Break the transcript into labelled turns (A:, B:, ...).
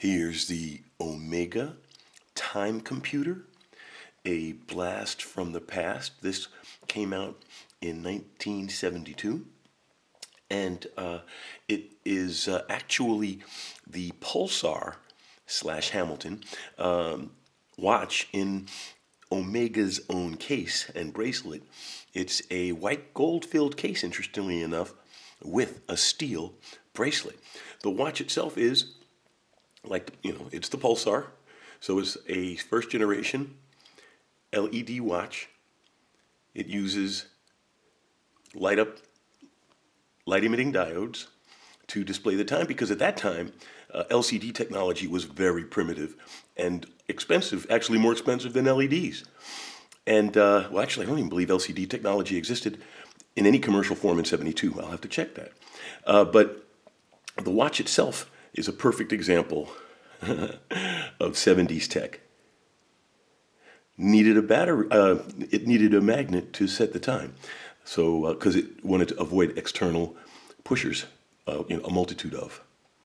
A: Here's the Omega Time Computer, a blast from the past. This came out in 1972, and it is actually the Pulsar / Hamilton watch in Omega's own case and bracelet. It's a white gold filled case, interestingly enough, with a steel bracelet. The watch itself is it's the Pulsar, so it's a first generation LED watch. It uses light emitting diodes to display the time, because at that time LCD technology was very primitive and expensive, actually more expensive than LEDs. And actually I don't even believe LCD technology existed in any commercial form in '72. I'll have to check that. But the watch itself is a perfect example of '70s tech. Needed a battery. It needed a magnet to set the time, so because it wanted to avoid external pushers, a multitude of.